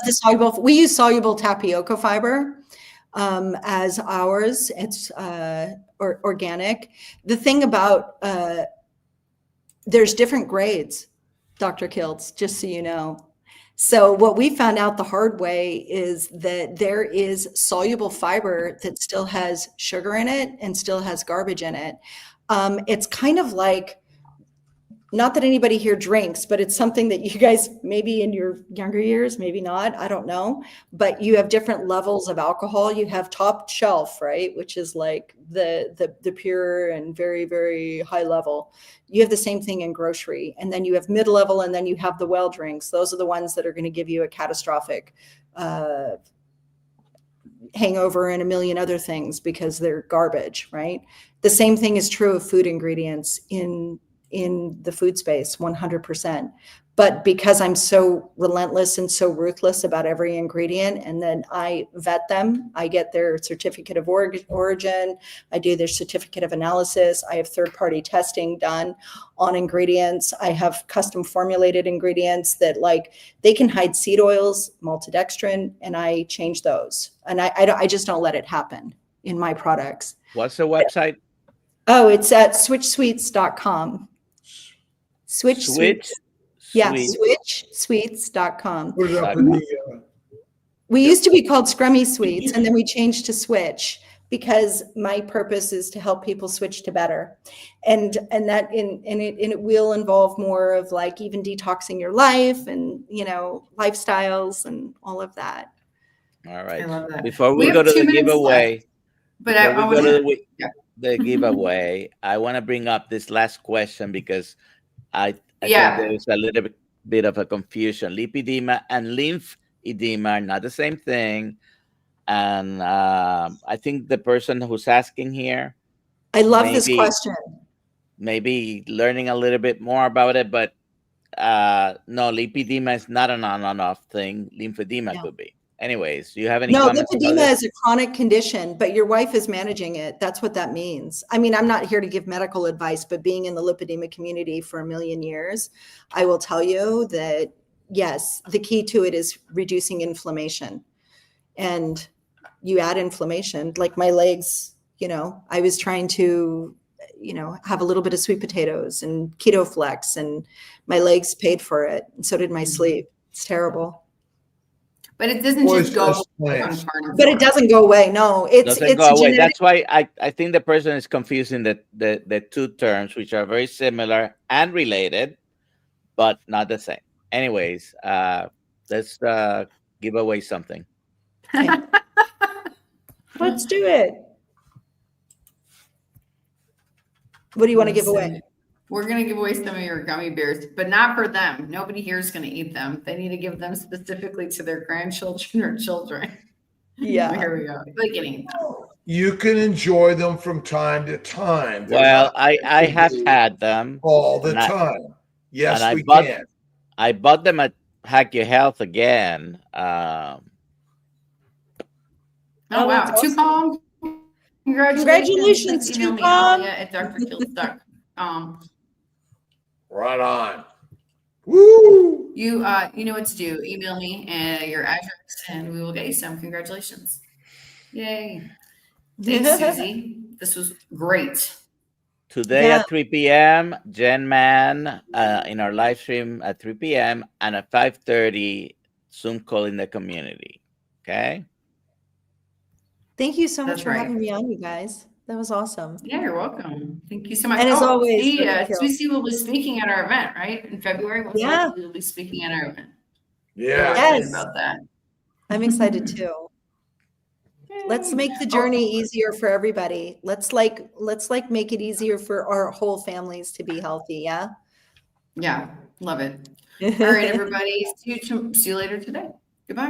soluble? We use soluble tapioca fiber as ours. It's organic. The thing about there's different grades, Dr. Kiltz, just so you know. So what we found out the hard way is that there is soluble fiber that still has sugar in it and still has garbage in it. It's kind of like, not that anybody here drinks, but it's something that you guys, maybe in your younger years, maybe not, I don't know, but you have different levels of alcohol. You have top shelf, right? Which is like the pure and very, very high level. You have the same thing in grocery. And then you have mid-level, and then you have the well drinks. Those are the ones that are going to give you a catastrophic hangover and a million other things because they're garbage, right? The same thing is true of food ingredients in the food space, 100%. But because I'm so relentless and so ruthless about every ingredient, and then I vet them, I get their certificate of origin, I do their certificate of analysis, I have third-party testing done on ingredients, I have custom formulated ingredients that, like, they can hide seed oils, maltodextrin, and I change those. And I just don't let it happen in my products. What's the website? Oh, it's at switchsweets.com. Switch? Yeah, switchsweets.com. Put it up in the, We used to be called Scrummy Sweets, and then we changed to Switch because my purpose is to help people switch to better. And it will involve more of, like, even detoxing your life and, lifestyles and all of that. All right. I love that. Before we go to the giveaway, but I want to. the giveaway, I want to bring up this last question because I think there's a little bit of a confusion. Lipedema and lymphedema are not the same thing. And I think the person who's asking here, I love this question. Maybe learning a little bit more about it, but no, lipedema is not an on-off thing. Lymphedema could be. Anyways, do you have any comments? No, lipedema is a chronic condition, but your wife is managing it. That's what that means. I mean, I'm not here to give medical advice, but being in the lipedema community for a million years, I will tell you that, yes, the key to it is reducing inflammation. And you add inflammation, like my legs, I was trying to, have a little bit of sweet potatoes and keto flex, and my legs paid for it. And so did my sleep. It's terrible. But it doesn't just go away. But it doesn't go away. No, it's go away. That's why I think the person is confusing the two terms, which are very similar and related, but not the same. Anyways, let's give away something. Okay. Let's do it. What do you want to give away? We're going to give away some of your gummy bears, but not for them. Nobody here is going to eat them. They need to give them specifically to their grandchildren or children. Yeah. Here we go. They can eat them. you can enjoy them from time to time. They're Well, not I have had them all the and I time. Yes, and we can. I bought them at Hack Your Health again. Oh, wow. that's awesome. Tucom, Congratulations, Please email me, Tucom. alia@drkiltz.com. Right on. Woo! You know what to do. Email me your address and we will get you some. Congratulations. Yay. Thanks, Susie. This was great. Today Yeah. at 3 p.m., Jen Man in our live stream at 3 p.m. and at 5:30 Zoom call in the community. Okay. Thank you so much That's for right. having me on, you guys. That was awesome. Yeah, you're welcome. Thank you so much. And as always, Dr. Kiltz. Susie will be speaking at our event, right? In February. Yeah. We will be speaking at our event. Yeah. Excited Yes. about that. I'm excited too. Let's make the journey easier for everybody. Let's make it easier for our whole families to be healthy. Yeah. Yeah. Love it. All right, everybody. See you later today. Goodbye.